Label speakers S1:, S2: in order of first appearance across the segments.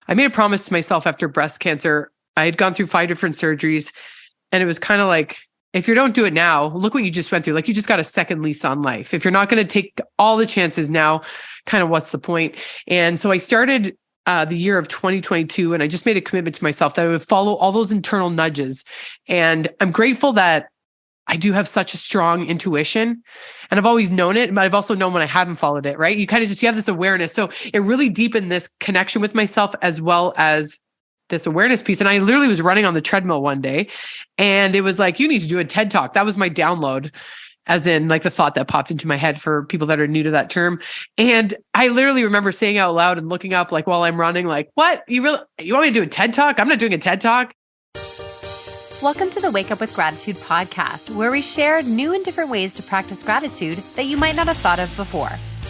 S1: I made a promise to myself after breast cancer. I had gone through 5 different surgeries, and it was kind of like, if you don't do it now, look what you just went through. Like, you just got a second lease on life. If you're not going to take all the chances now, kind of what's the point? And so I started the year of 2022, and I just made a commitment to myself that I would follow all those internal nudges. And I'm grateful that I do have such a strong intuition, and I've always known it, but I've also known when I haven't followed it, right? You kind of you have this awareness. So it really deepened this connection with myself as well as this awareness piece. And I literally was running on the treadmill one day, and it was like, you need to do a TED Talk. That was my download, as in like the thought that popped into my head for people that are new to that term. And I literally remember saying out loud and looking up, like, while I'm running, like, what? You want me to do a TED Talk? I'm not doing a TED Talk.
S2: Welcome to the Wake Up with Gratitude podcast, where we share new and different ways to practice gratitude that you might not have thought of before.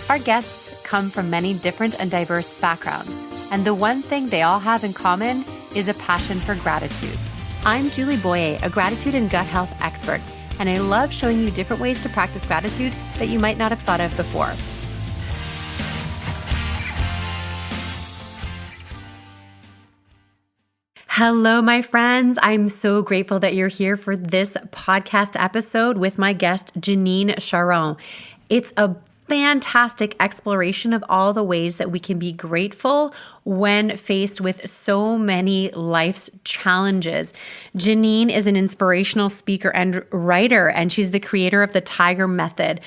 S2: Our guests come from many different and diverse backgrounds, and the one thing they all have in common is a passion for gratitude. I'm Julie Boyer, a gratitude and gut health expert, and I love showing you different ways to practice gratitude that you might not have thought of before. Hello, my friends. I'm so grateful that you're here for this podcast episode with my guest, Janine Charron. It's a fantastic exploration of all the ways that we can be grateful when faced with so many life's challenges. Janine is an inspirational speaker and writer, and she's the creator of the T.I.G.E.R method.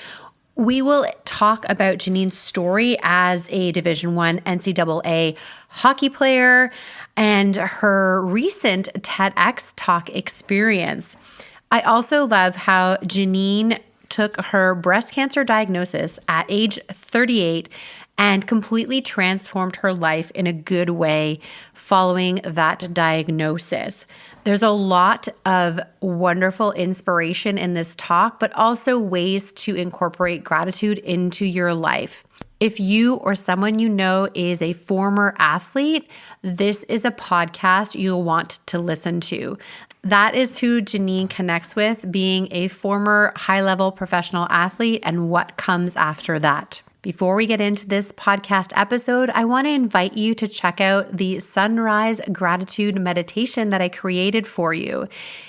S2: We will talk about Janine's story as a Division I NCAA hockey player and her recent TEDx talk experience. I also love how Janine took her breast cancer diagnosis at age 38 and completely transformed her life in a good way following that diagnosis. There's a lot of wonderful inspiration in this talk, but also ways to incorporate gratitude into your life. If you or someone you know is a former athlete, this is a podcast you'll want to listen to. That is who Janine connects with, being a former high-level professional athlete and what comes after that. Before we get into this podcast episode, I want to invite you to check out the Sunrise Gratitude Meditation that I created for you.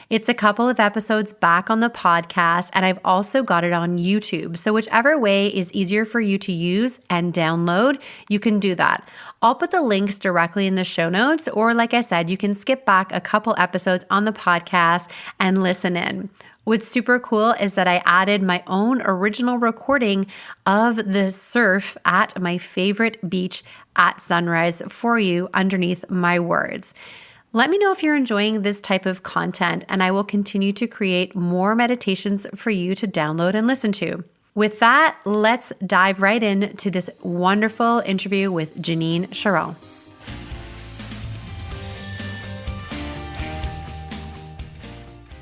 S2: It's a couple of episodes back on the podcast, and I've also got it on YouTube. So whichever way is easier for you to use and download, you can do that. I'll put the links directly in the show notes, or like I said, you can skip back a couple episodes on the podcast and listen in. What's super cool is that I added my own original recording of the surf at my favorite beach at sunrise for you underneath my words. Let me know if you're enjoying this type of content, and I will continue to create more meditations for you to download and listen to. With that, let's dive right into this wonderful interview with Janine Charron.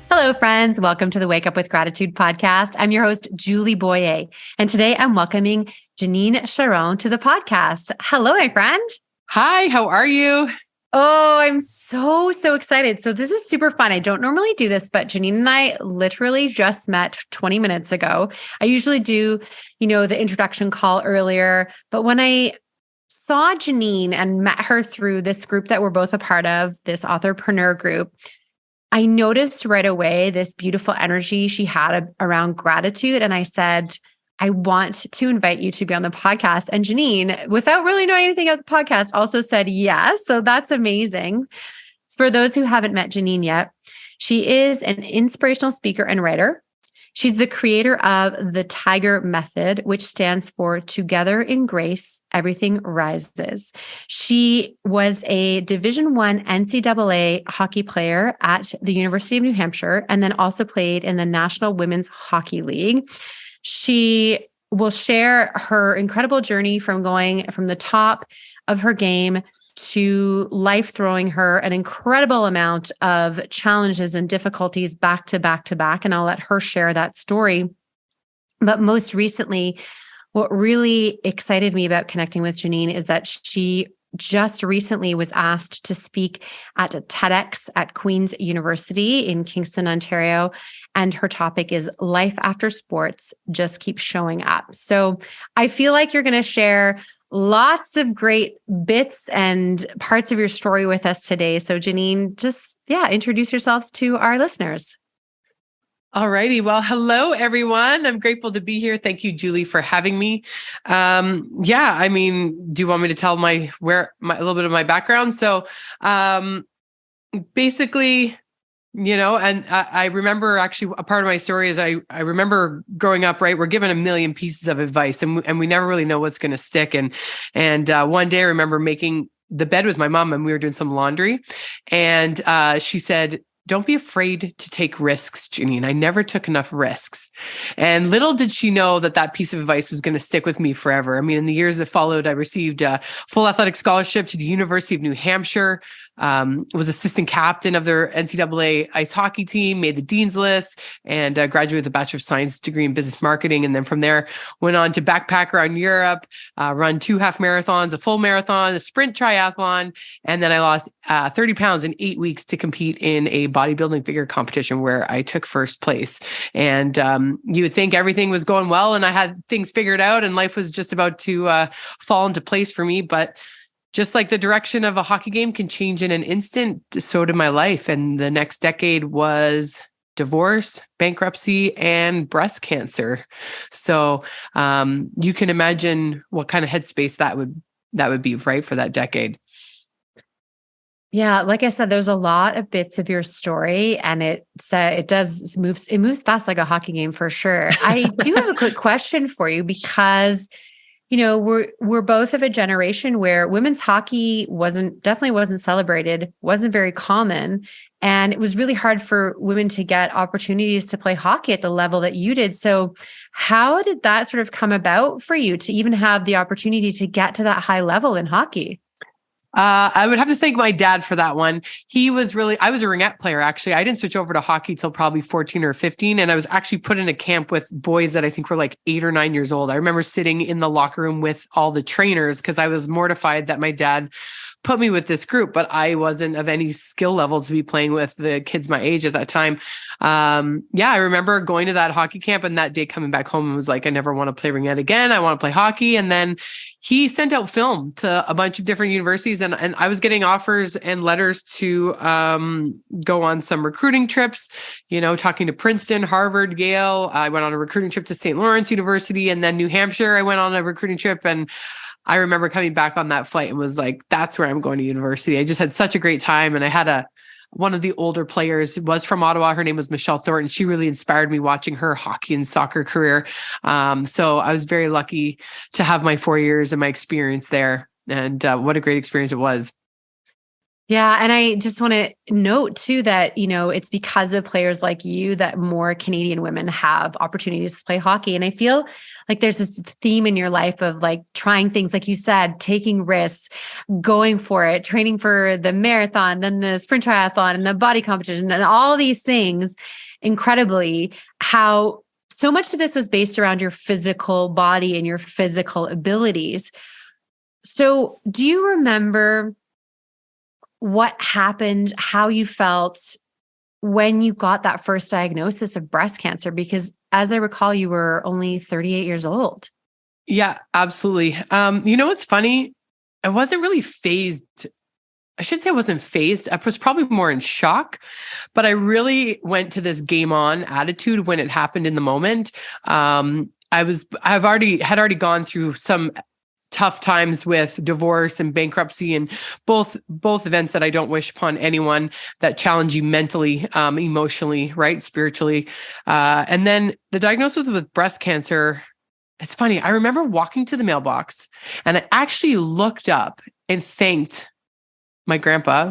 S2: Hello, friends. Welcome to the Wake Up with Gratitude podcast. I'm your host, Julie Boyer, and today I'm welcoming Janine Charron to the podcast. Hello, my friend.
S1: Hi, how are you?
S2: Oh, I'm so excited. So this is super fun. I don't normally do this, but Janine and I literally just met 20 minutes ago. I usually do, the introduction call earlier, but when I saw Janine and met her through this group that we're both a part of, this authorpreneur group, I noticed right away this beautiful energy she had around gratitude. And I said, I want to invite you to be on the podcast. And Janine, without really knowing anything about the podcast, also said yes. So that's amazing. For those who haven't met Janine yet, she is an inspirational speaker and writer. She's the creator of the T.I.G.E.R method, which stands for Together in Grace, Everything Rises. She was a Division I NCAA hockey player at the University of New Hampshire, and then also played in the National Women's Hockey League. She will share her incredible journey from going from the top of her game to life throwing her an incredible amount of challenges and difficulties back to back to back. And I'll let her share that story. But most recently, what really excited me about connecting with Janine is that she just recently was asked to speak at a TEDx at Queen's University in Kingston, Ontario. And her topic is Life After Sports Just Keeps Showing Up. So I feel like you're going to share lots of great bits and parts of your story with us today. So Janine, just, introduce yourselves to our listeners.
S1: All righty. Well, hello, everyone. I'm grateful to be here. Thank you, Julie, for having me. Do you want me to tell a little bit of my background? So basically, and I remember actually a part of my story is I remember growing up, right? We're given a million pieces of advice and we never really know what's going to stick. And one day I remember making the bed with my mom and we were doing some laundry and she said, "Don't be afraid to take risks, Janine. I never took enough risks." And little did she know that piece of advice was going to stick with me forever. I mean, in the years that followed, I received a full athletic scholarship to the University of New Hampshire, was assistant captain of their NCAA ice hockey team, made the dean's list, and graduated with a Bachelor of Science degree in business marketing. And then from there, went on to backpack around Europe, run 2 half marathons, a full marathon, a sprint triathlon. And then I lost 30 pounds in 8 weeks to compete in a bodybuilding figure competition where I took first place. And you would think everything was going well and I had things figured out and life was just about to fall into place for me. But just like the direction of a hockey game can change in an instant, so did my life. And the next decade was divorce, bankruptcy, and breast cancer. So you can imagine what kind of headspace that would be, right, for that decade.
S2: Yeah, like I said, there's a lot of bits of your story, and it moves fast like a hockey game for sure. I do have a quick question for you because, we're both of a generation where women's hockey definitely wasn't celebrated, wasn't very common, and it was really hard for women to get opportunities to play hockey at the level that you did. So, how did that sort of come about for you to even have the opportunity to get to that high level in hockey?
S1: I would have to thank my dad for that one. I was a ringette player, actually. I didn't switch over to hockey till probably 14 or 15. And I was actually put in a camp with boys that I think were like 8 or 9 years old. I remember sitting in the locker room with all the trainers because I was mortified that my dad put me with this group, but I wasn't of any skill level to be playing with the kids my age at that time. I remember going to that hockey camp and that day coming back home and was like, I never want to play ringette again. I want to play hockey. And then he sent out film to a bunch of different universities and I was getting offers and letters to go on some recruiting trips, talking to Princeton, Harvard, Yale. I went on a recruiting trip to St. Lawrence University and then New Hampshire. I went on a recruiting trip and I remember coming back on that flight and was like, that's where I'm going to university. I just had such a great time. And I had one of the older players was from Ottawa. Her name was Michelle Thornton. She really inspired me watching her hockey and soccer career. So I was very lucky to have my 4 years and my experience there. And what a great experience it was.
S2: Yeah. And I just want to note too that, it's because of players like you that more Canadian women have opportunities to play hockey. And I feel like there's this theme in your life of like trying things, like you said, taking risks, going for it, training for the marathon, then the sprint triathlon and the body competition and all these things. Incredibly, how so much of this was based around your physical body and your physical abilities. So do you remember what happened, how you felt when you got that first diagnosis of breast cancer? Because as I recall, you were only 38 years old.
S1: Yeah, absolutely. What's funny? I wasn't really phased. I should say I wasn't phased. I was probably more in shock, but I really went to this game on attitude when it happened in the moment. I've already gone through some tough times with divorce and bankruptcy and both events that I don't wish upon anyone, that challenge you mentally, emotionally, right? Spiritually. And then the diagnosis with breast cancer, it's funny. I remember walking to the mailbox and I actually looked up and thanked my grandpa,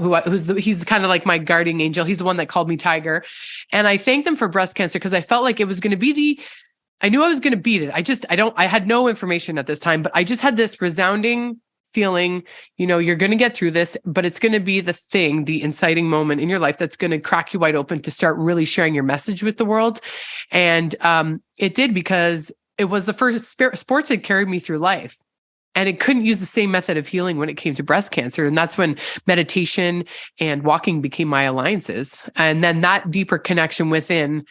S1: he's kind of like my guardian angel. He's the one that called me T.I.G.E.R. And I thanked him for breast cancer because I felt like it was going to be I knew I was going to beat it. I had no information at this time, but I just had this resounding feeling, you're going to get through this, but it's going to be the inciting moment in your life that's going to crack you wide open to start really sharing your message with the world. And it did, because it was the first sports that carried me through life. And it couldn't use the same method of healing when it came to breast cancer. And that's when meditation and walking became my alliances. And then that deeper connection within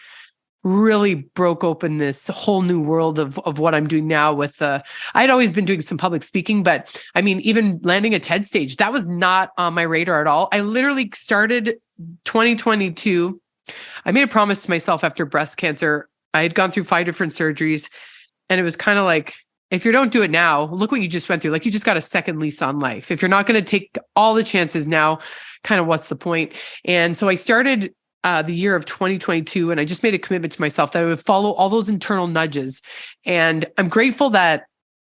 S1: really broke open this whole new world of what I'm doing now with, I'd always been doing some public speaking, but I mean, even landing a TED stage, that was not on my radar at all. I literally started 2022. I made a promise to myself after breast cancer. I had gone through 5 different surgeries, and it was kind of like, if you don't do it now, look what you just went through. Like, you just got a second lease on life. If you're not going to take all the chances now, kind of what's the point? And so I started the year of 2022, and I just made a commitment to myself that I would follow all those internal nudges. And I'm grateful that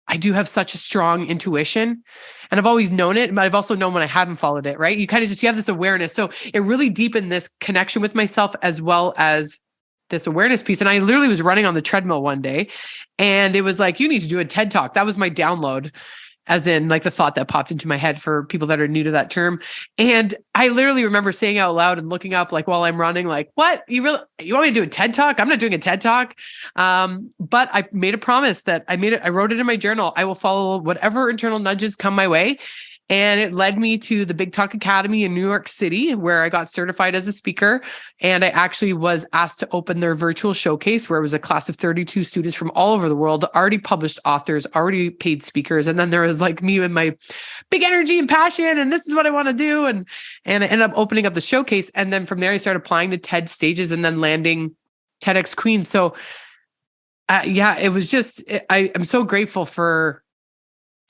S1: I do have such a strong intuition, and I've always known it, but I've also known when I haven't followed it, right? You kind of you have this awareness. So it really deepened this connection with myself, as well as this awareness piece. And I literally was running on the treadmill one day, and it was like, you need to do a TED Talk. That was my download, as in like the thought that popped into my head for people that are new to that term. And I literally remember saying out loud and looking up, like, while I'm running, like, what, you want me to do a TED Talk? I'm not doing a TED Talk. But I made a promise that I wrote it in my journal. I will follow whatever internal nudges come my way. And it led me to the Big Talk Academy in New York City, where I got certified as a speaker. And I actually was asked to open their virtual showcase, where it was a class of 32 students from all over the world, already published authors, already paid speakers. And then there was like me with my big energy and passion, and this is what I want to do. And I ended up opening up the showcase. And then from there, I started applying to TED stages and then landing TEDx Queen. So it was just, I'm so grateful for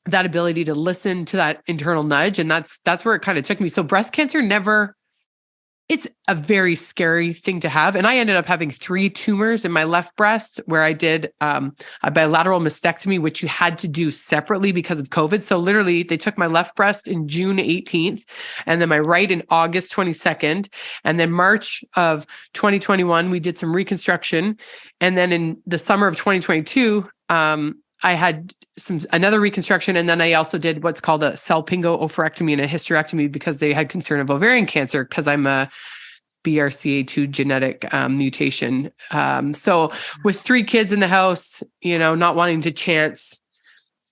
S1: that ability to listen to that internal nudge. And that's where it kind of took me. So breast cancer it's a very scary thing to have. And I ended up having 3 tumors in my left breast, where I did a bilateral mastectomy, which you had to do separately because of COVID. So literally they took my left breast in June 18th, and then my right in August 22nd. And then March of 2021, we did some reconstruction. And then in the summer of 2022, I had another reconstruction. And then I also did what's called a salpingo oophorectomy and a hysterectomy, because they had concern of ovarian cancer, because I'm a BRCA2 genetic mutation. So with 3 kids in the house, not wanting to chance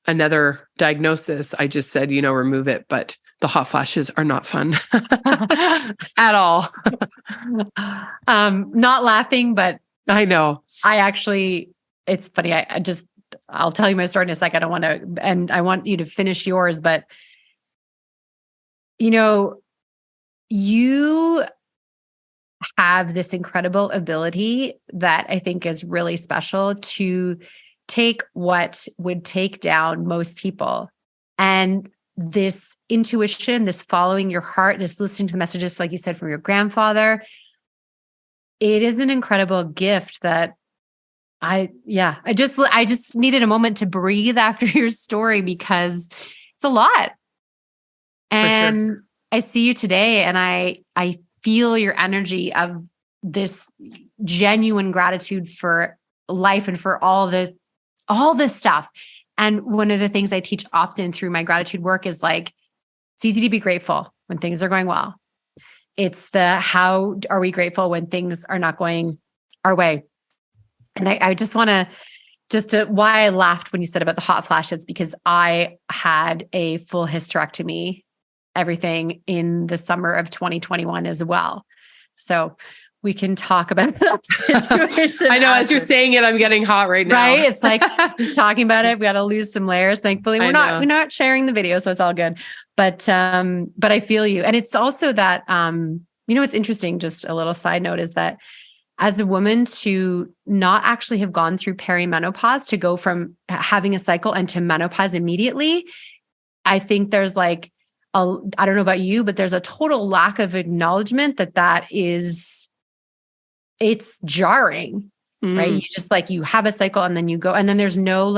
S1: another diagnosis, I just said, remove it. But the hot flashes are not fun at all.
S2: Not laughing, but
S1: I know.
S2: It's funny. I'll tell you my story in a second. And I want you to finish yours, but you have this incredible ability that I think is really special to take what would take down most people. And this intuition, this following your heart, this listening to the messages, like you said, from your grandfather, it is an incredible gift that I just needed a moment to breathe after your story, because it's a lot. And sure. I see you today, and I feel your energy of this genuine gratitude for life and for all this stuff. And one of the things I teach often through my gratitude work is like, it's easy to be grateful when things are going well. It's how are we grateful when things are not going our way? And I just want to, why I laughed when you said about the hot flashes, because I had a full hysterectomy, everything in the summer of 2021 as well. So we can talk about that situation.
S1: I know, as you're saying it, I'm getting hot right now.
S2: Right? It's like just talking about it. We got to lose some layers. Thankfully, we're not sharing the video, so it's all good. But I feel you. And it's also that, what's interesting, just a little side note, is that as a woman to not actually have gone through perimenopause, to go from having a cycle and to menopause immediately, I think there's I don't know about you, but there's a total lack of acknowledgement that it's jarring, right? You just you have a cycle and then you go, and then there's no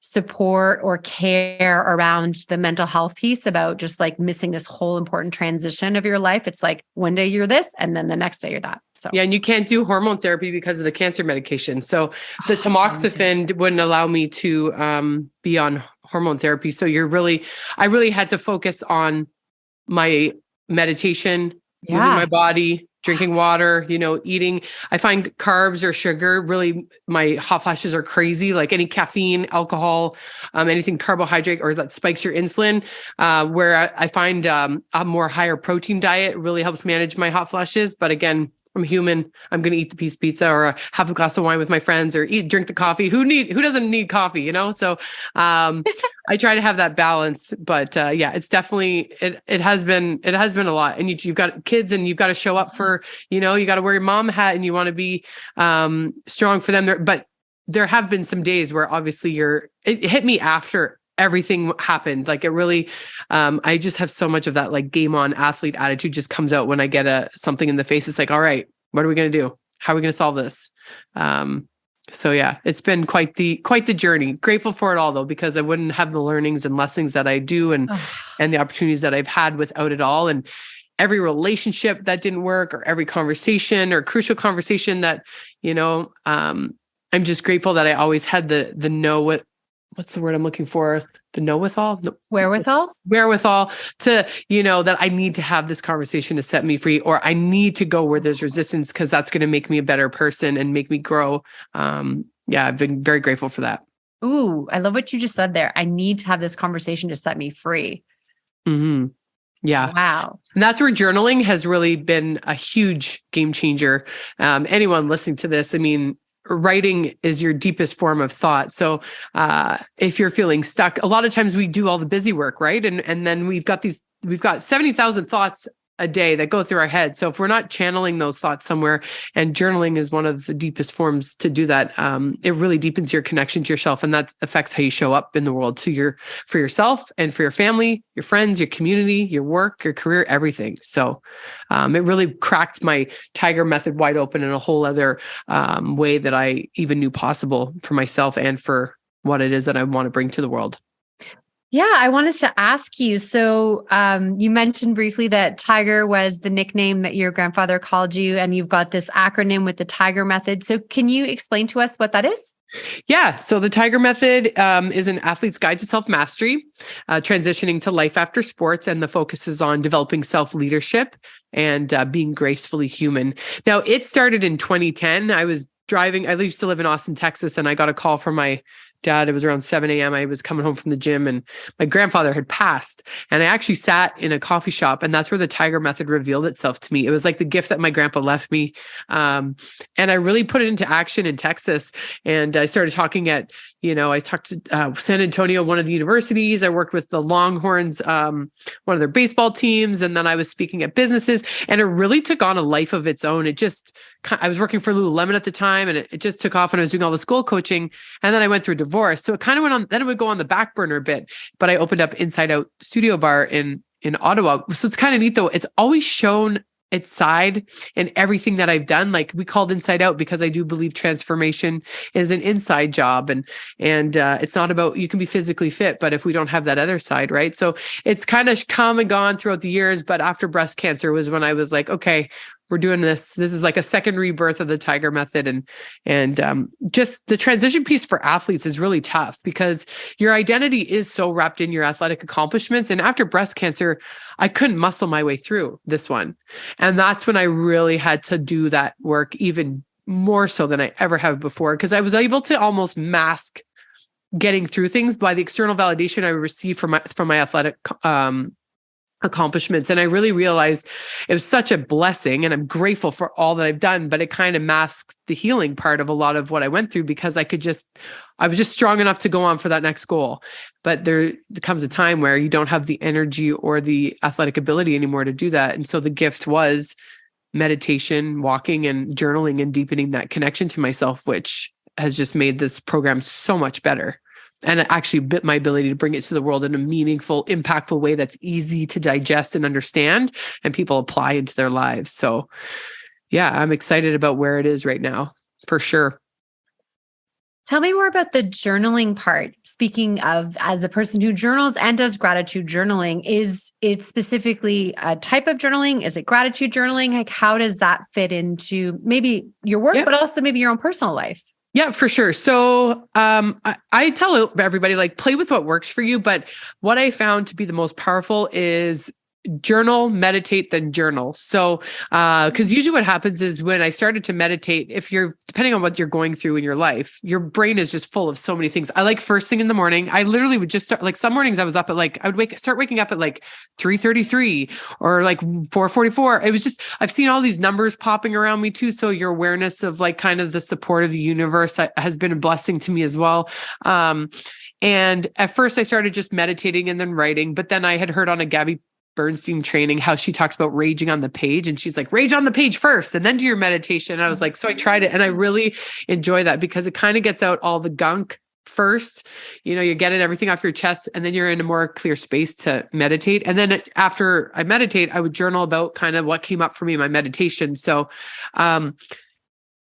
S2: support or care around the mental health piece about just missing this whole important transition of your life. It's one day you're this, and then the next day you're that. So
S1: yeah, and you can't do hormone therapy because of the cancer medication. So the tamoxifen wouldn't allow me to be on hormone therapy. So I really had to focus on my meditation, moving my body, drinking water, eating. I find carbs or sugar, really, my hot flashes are crazy. Like any caffeine, alcohol, anything carbohydrate or that spikes your insulin, where I find a more higher protein diet really helps manage my hot flashes. But again, I'm human. I'm going to eat the piece of pizza or have a glass of wine with my friends or drink the coffee. Who doesn't need coffee, you know? So, I try to have that balance, but, yeah, it's definitely, it has been a lot. And you've got kids and you've got to show up for, you got to wear your mom hat and you want to be, strong for them there. But there have been some days where obviously it hit me after everything happened. Like it really, I just have so much of that like game on athlete attitude just comes out when I get something in the face. It's like, all right, what are we going to do? How are we going to solve this? So yeah, it's been quite the journey. Grateful for it all though, because I wouldn't have the learnings and lessons that I do and the opportunities that I've had without it all. And every relationship that didn't work or every conversation or crucial conversation that, I'm just grateful that I always had the know what's the word I'm looking for? The know-with-all? No. Wherewithal to, that I need to have this conversation to set me free, or I need to go where there's resistance because that's going to make me a better person and make me grow. I've been very grateful for that.
S2: Ooh, I love what you just said there. I need to have this conversation to set me free.
S1: Mm-hmm. Yeah.
S2: Wow.
S1: And that's where journaling has really been a huge game changer. Anyone listening to this, writing is your deepest form of thought. So if you're feeling stuck, a lot of times we do all the busy work, right? And then we've got 70,000 thoughts a day that go through our head. So if we're not channeling those thoughts somewhere, and journaling is one of the deepest forms to do that, it really deepens your connection to yourself. And that affects how you show up in the world for yourself and for your family, your friends, your community, your work, your career, everything. So it really cracked my T.I.G.E.R method wide open in a whole other way that I even knew possible for myself and for what it is that I want to bring to the world.
S2: Yeah, I wanted to ask you. So you mentioned briefly that T.I.G.E.R was the nickname that your grandfather called you, and you've got this acronym with the T.I.G.E.R method. So can you explain to us what that is?
S1: Yeah. So the T.I.G.E.R method is an athlete's guide to self-mastery, transitioning to life after sports. And the focus is on developing self-leadership and being gracefully human. Now, it started in 2010. I was driving. I used to live in Austin, Texas, and I got a call from my dad. It was around 7 a.m. I was coming home from the gym and my grandfather had passed. And I actually sat in a coffee shop, and that's where the T.I.G.E.R method revealed itself to me. It was like the gift that my grandpa left me. And I really put it into action in Texas. And I started talking I talked to San Antonio, one of the universities. I worked with the Longhorns, one of their baseball teams. And then I was speaking at businesses, and it really took on a life of its own. I was working for Lululemon at the time, and it just took off, and I was doing all the school coaching. And then I went through a divorce. So it kind of went on, then it would go on the back burner a bit, but I opened up Out STUDiO Barre in Ottawa. So it's kind of neat though. It's always shown its side in everything that I've done. Like we called Inside Out because I do believe transformation is an inside job, and it's not about, you can be physically fit, but if we don't have that other side, right? So it's kind of come and gone throughout the years, but after breast cancer was when I was like, okay, we're doing this. This is like a second rebirth of the T.I.G.E.R method. And just the transition piece for athletes is really tough because your identity is so wrapped in your athletic accomplishments. And after breast cancer, I couldn't muscle my way through this one. And that's when I really had to do that work even more so than I ever have before, because I was able to almost mask getting through things by the external validation I received from my athletic accomplishments. And I really realized it was such a blessing, and I'm grateful for all that I've done, but it kind of masks the healing part of a lot of what I went through because I was just strong enough to go on for that next goal. But there comes a time where you don't have the energy or the athletic ability anymore to do that. And so the gift was meditation, walking and journaling and deepening that connection to myself, which has just made this program so much better. And actually bit my ability to bring it to the world in a meaningful, impactful way that's easy to digest and understand and people apply into their lives. So yeah, I'm excited about where it is right now, for sure.
S2: Tell me more about the journaling part. Speaking of, as a person who journals and does gratitude journaling, is it specifically a type of journaling? Is it gratitude journaling? Like, how does that fit into maybe your work, but also maybe your own personal life?
S1: Yeah, for sure. So I tell everybody, like, play with what works for you. But what I found to be the most powerful is journal, meditate, then journal. So, because usually what happens is when I started to meditate, if you're, depending on what you're going through in your life, your brain is just full of so many things. I like first thing in the morning, I literally would just start, like some mornings I was up at like, I would start waking up at like 3:33 or like 4:44. It was just, I've seen all these numbers popping around me too. So your awareness of like kind of the support of the universe has been a blessing to me as well. And at first I started just meditating and then writing, but then I had heard on a Gabby Bernstein training how she talks about raging on the page, and she's like, rage on the page first and then do your meditation. And I was like, so I tried it and I really enjoy that because it kind of gets out all the gunk first. You're getting everything off your chest and then you're in a more clear space to meditate. And then after I meditate, I would journal about kind of what came up for me in my meditation. So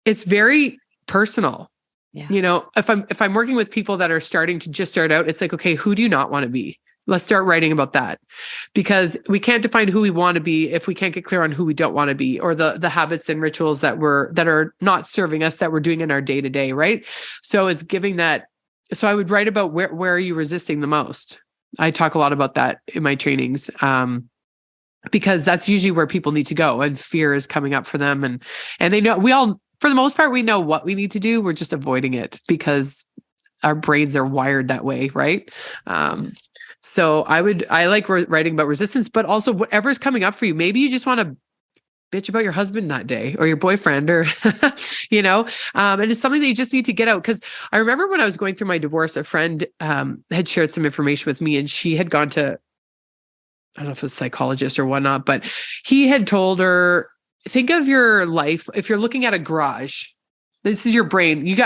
S1: it's very personal.
S2: Yeah.
S1: If I'm working with people that are starting to just start out, it's like, okay, who do you not want to be? Let's start writing about that, because we can't define who we want to be if we can't get clear on who we don't want to be, or the habits and rituals that are not serving us, that we're doing in our day to day. Right. So it's giving that. So I would write about where are you resisting the most? I talk a lot about that in my trainings. Because that's usually where people need to go, and fear is coming up for them. And they know, we all, for the most part, we know what we need to do. We're just avoiding it because our brains are wired that way. Right. So I like writing about resistance, but also whatever's coming up for you. Maybe you just want to bitch about your husband that day or your boyfriend or, and it's something that you just need to get out. Cause I remember when I was going through my divorce, a friend had shared some information with me, and she had gone to, I don't know if it was a psychologist or whatnot, but he had told her, think of your life. If you're looking at a garage, this is your brain. You're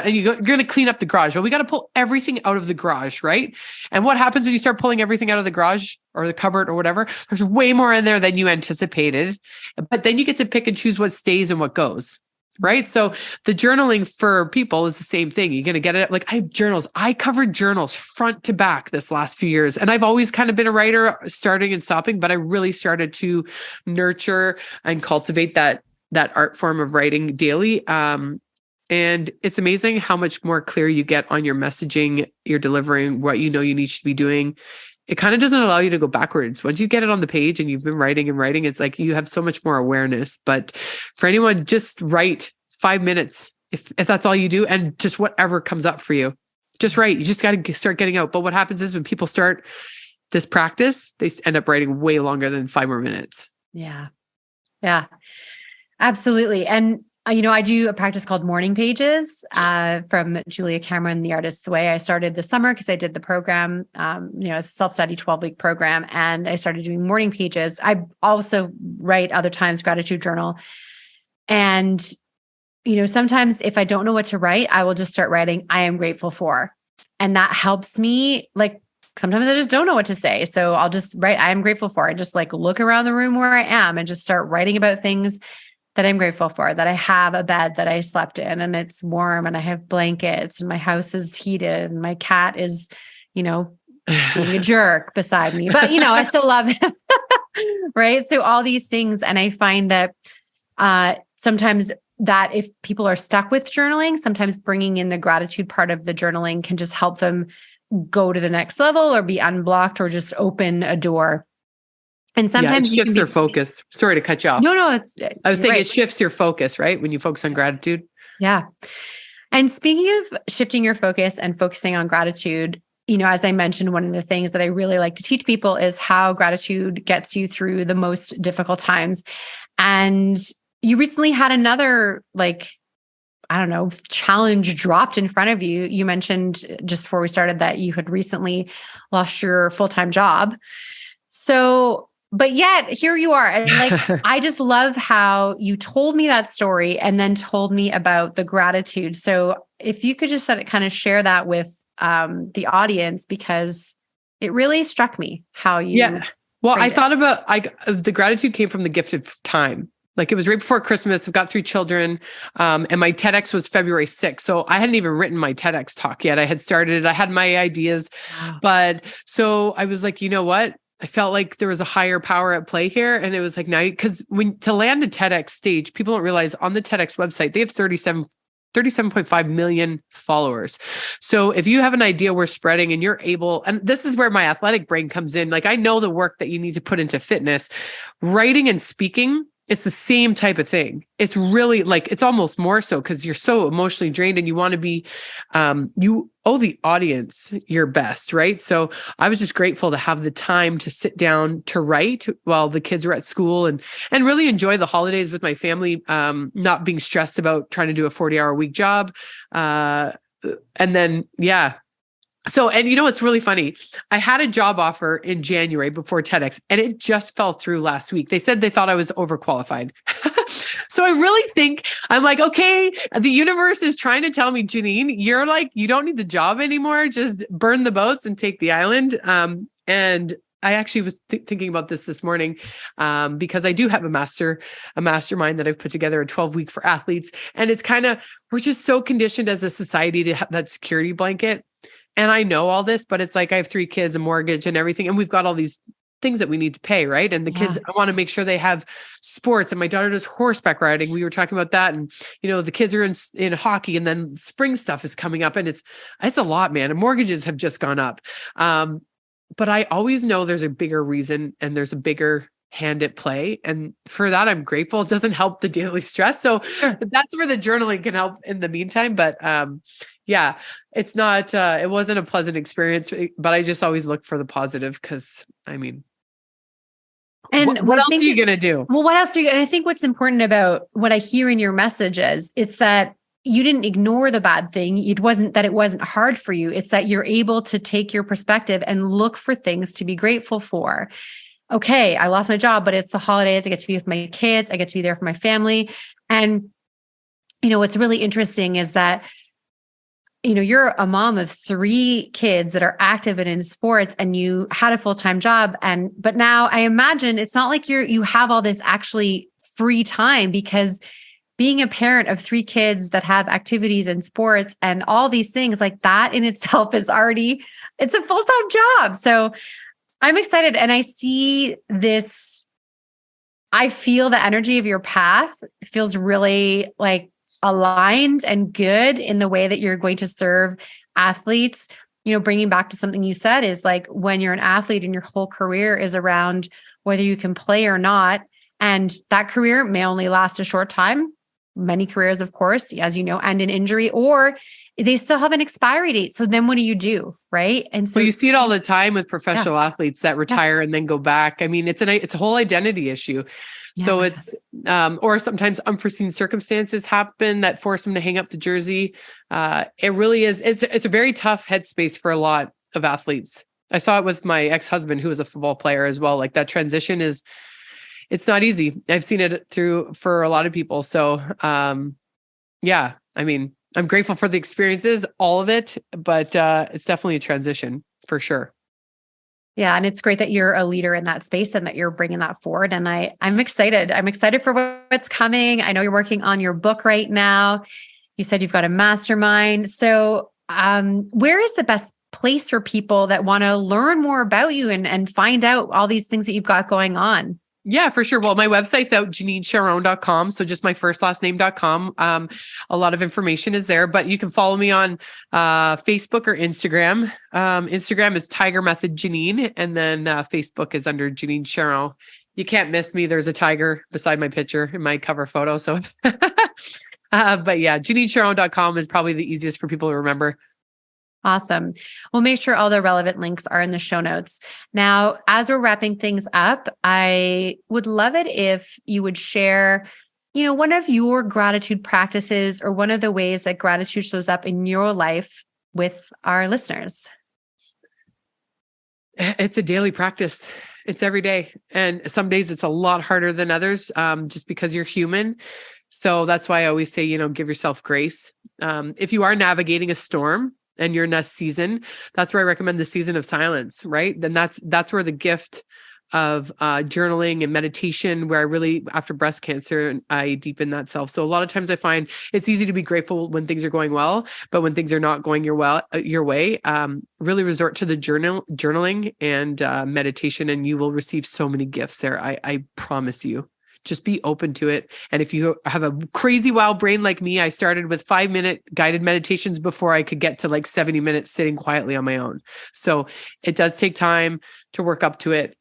S1: going to clean up the garage. Well, we got to pull everything out of the garage, right? And what happens when you start pulling everything out of the garage or the cupboard or whatever? There's way more in there than you anticipated. But then you get to pick and choose what stays and what goes, right? So the journaling for people is the same thing. You're going to get it. Like I have journals. I covered journals front to back this last few years. And I've always kind of been a writer, starting and stopping, but I really started to nurture and cultivate that art form of writing daily. And it's amazing how much more clear you get on your messaging, you're delivering what you need to be doing. It kind of doesn't allow you to go backwards. Once you get it on the page and you've been writing and writing, it's like you have so much more awareness. But for anyone, just write 5 minutes if that's all you do, and just whatever comes up for you. Just write. You just got to start getting out. But what happens is when people start this practice, they end up writing way longer than 5 more minutes.
S2: Yeah. Yeah, absolutely. And I do a practice called Morning Pages from Julia Cameron, The Artist's Way. I started this summer because I did the program, a self-study 12-week program, and I started doing morning pages. I also write other times, gratitude journal. And, sometimes if I don't know what to write, I will just start writing, I am grateful for. And that helps me. Like sometimes I just don't know what to say. So I'll just write, I am grateful for. I just like look around the room where I am and just start writing about things that I'm grateful for, that I have a bed that I slept in and it's warm and I have blankets and my house is heated and my cat is, being a jerk beside me, but I still love him. Right. So all these things. And I find that sometimes that if people are stuck with journaling, sometimes bringing in the gratitude part of the journaling can just help them go to the next level or be unblocked or just open a door. And sometimes
S1: it shifts their focus. Sorry to cut you off.
S2: No,
S1: I was saying right. It shifts your focus, right? When you focus on gratitude.
S2: Yeah. And speaking of shifting your focus and focusing on gratitude, as I mentioned, one of the things that I really like to teach people is how gratitude gets you through the most difficult times. And you recently had another, challenge dropped in front of you. You mentioned just before we started that you had recently lost your full-time job. So, but yet here you are. And I just love how you told me that story and then told me about the gratitude. So if you could just kind of share that with the audience, because it really struck me how you.
S1: Yeah. Well, I thought about, the gratitude came from the gift of time. Like it was right before Christmas. I've got 3 children. And my TEDx was February 6th. So I hadn't even written my TEDx talk yet. I had started, I had my ideas, but so I was like, you know what? I felt like there was a higher power at play here. And it was like, now, because to land a TEDx stage, people don't realize on the TEDx website, they have 37.5 million followers. So if you have an idea we're spreading and you're able, and this is where my athletic brain comes in. Like, I know the work that you need to put into fitness, writing and speaking. It's the same type of thing. It's really like, it's almost more so because you're so emotionally drained and you want to be, you owe the audience your best, right? So I was just grateful to have the time to sit down to write while the kids were at school and really enjoy the holidays with my family, not being stressed about trying to do a 40-hour-a-week job. And then, yeah. So, and you know, what's really funny. I had a job offer in January before TEDx and it just fell through last week. They said they thought I was overqualified. So I really think I'm like, okay, the universe is trying to tell me, Janine, you're like, you don't need the job anymore. Just burn the boats and take the island. And I actually was thinking about this morning because I do have a mastermind that I've put together, a 12-week for athletes. And it's kind of, we're just so conditioned as a society to have that security blanket. And I know all this, but it's like, I have 3 kids, a mortgage and everything. And we've got all these things that we need to pay, right? And the kids, I want to make sure they have sports. And my daughter does horseback riding. We were talking about that. And, you know, the kids are in hockey and then spring stuff is coming up and it's a lot, man. And mortgages have just gone up. But I always know there's a bigger reason and there's a bigger hand at play. And for that, I'm grateful. It doesn't help the daily stress. So that's where the journaling can help in the meantime. But, yeah, it's not, it wasn't a pleasant experience, but I just always look for the positive because, I mean, and what else are you going to do?
S2: Well, what else are you, and I think what's important about what I hear in your message is it's that you didn't ignore the bad thing. It wasn't that it wasn't hard for you. It's that you're able to take your perspective and look for things to be grateful for. Okay, I lost my job, but it's the holidays. I get to be with my kids. I get to be there for my family. And, you know, what's really interesting is that, you know, you're a mom of 3 kids that are active and in sports and you had a full-time job. But now I imagine it's not like you have all this actually free time because being a parent of 3 kids that have activities in sports and all these things like that in itself is already, it's a full-time job. So I'm excited. And I see this, I feel the energy of your path feels really like aligned and good in the way that you're going to serve athletes. You know, bringing back to something you said is like when you're an athlete and your whole career is around whether you can play or not. And that career may only last a short time. Many careers, of course, as you know, end in injury, or they still have an expiry date. So then what do you do? Right. And so
S1: you see it all the time with professional athletes that retire and then go back. I mean, it's a whole identity issue. So it's, or sometimes unforeseen circumstances happen that force them to hang up the jersey. It really is. It's a very tough headspace for a lot of athletes. I saw it with my ex-husband, who was a football player as well. Like that transition it's not easy. I've seen it for a lot of people. So, yeah, I mean, I'm grateful for the experiences, all of it, but it's definitely a transition for sure.
S2: Yeah. And it's great that you're a leader in that space and that you're bringing that forward. And I'm excited. I'm excited for what's coming. I know you're working on your book right now. You said you've got a mastermind. So where is the best place for people that want to learn more about you and find out all these things that you've got going on?
S1: Yeah, for sure. Well, my website's out, JanineCharron.com. So just my first last name.com. A lot of information is there, but you can follow me on Facebook or Instagram. Instagram is Tiger Method Janine. And then Facebook is under Janine Charron. You can't miss me. There's a tiger beside my picture in my cover photo. So, but yeah, JanineCharron.com is probably the easiest for people to remember.
S2: Awesome. We'll make sure all the relevant links are in the show notes. Now, as we're wrapping things up, I would love it if you would share, you know, one of your gratitude practices or one of the ways that gratitude shows up in your life with our listeners.
S1: It's a daily practice. It's every day. And some days it's a lot harder than others, just because you're human. So that's why I always say, you know, give yourself grace. If you are navigating a storm, and you're in that season, that's where I recommend the season of silence, right? Then that's where the gift of journaling and meditation, where I really, after breast cancer, I deepen that self. So a lot of times I find it's easy to be grateful when things are going well, but when things are not going your way, really resort to the journaling and meditation, and you will receive so many gifts there. I promise you. Just be open to it. And if you have a crazy wild brain like me, I started with 5-minute guided meditations before I could get to like 70 minutes sitting quietly on my own. So it does take time to work up to it.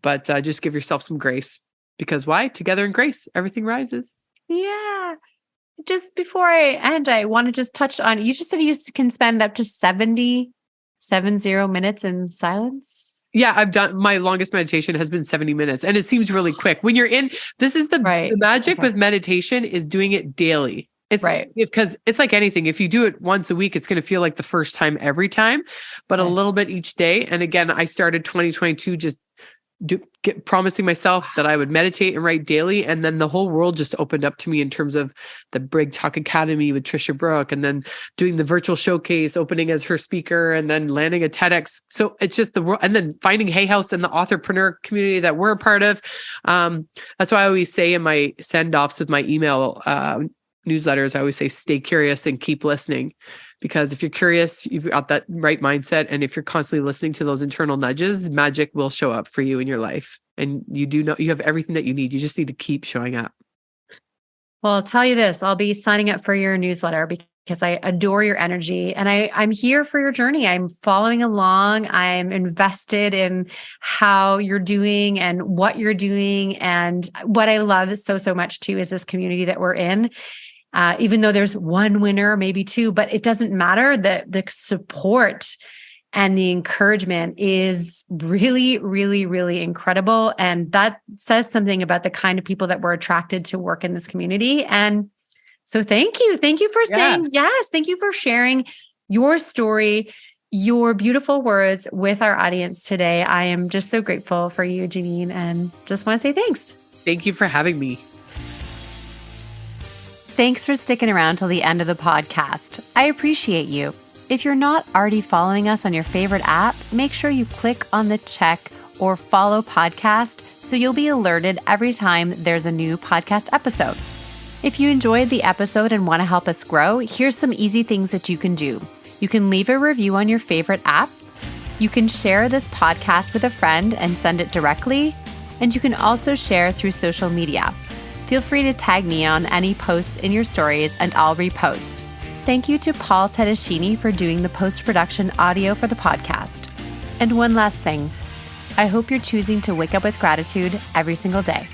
S1: But just give yourself some grace, because why? Together in grace, everything rises.
S2: Yeah. Just before I end, I want to just touch on, you just said you can spend up to 70 minutes in silence.
S1: Yeah, I've done, my longest meditation has been 70 minutes, and it seems really quick. When you're in, this is the magic with meditation is doing it daily. It's because it's like anything. If you do it once a week, it's going to feel like the first time every time, but a little bit each day. And again, I started 2022 just promising myself that I would meditate and write daily. And then the whole world just opened up to me in terms of the Brig Talk Academy with Trisha Brooke, and then doing the virtual showcase, opening as her speaker, and then landing a TEDx. So it's just the world. And then finding Hay House and the authorpreneur community that we're a part of. That's why I always say in my send-offs with my email newsletters, I always say, stay curious and keep listening. Because if you're curious, you've got that right mindset. And if you're constantly listening to those internal nudges, magic will show up for you in your life. And you do know you have everything that you need. You just need to keep showing up.
S2: Well, I'll tell you this, I'll be signing up for your newsletter because I adore your energy, and I'm here for your journey. I'm following along. I'm invested in how you're doing and what you're doing. And what I love so much too is this community that we're in. Even though there's one winner, maybe two, but it doesn't matter. The support and the encouragement is really, really, really incredible. And that says something about the kind of people that we're attracted to work in this community. And so thank you. Thank you for saying yes. Thank you for sharing your story, your beautiful words with our audience today. I am just so grateful for you, Janine, and just want to say thanks.
S1: Thank you for having me.
S2: Thanks for sticking around till the end of the podcast. I appreciate you. If you're not already following us on your favorite app, make sure you click on the check or follow podcast so you'll be alerted every time there's a new podcast episode. If you enjoyed the episode and want to help us grow, here's some easy things that you can do. You can leave a review on your favorite app. You can share this podcast with a friend and send it directly. And you can also share through social media. Feel free to tag me on any posts in your stories and I'll repost. Thank you to Paul Tedeschini for doing the post-production audio for the podcast. And one last thing, I hope you're choosing to wake up with gratitude every single day.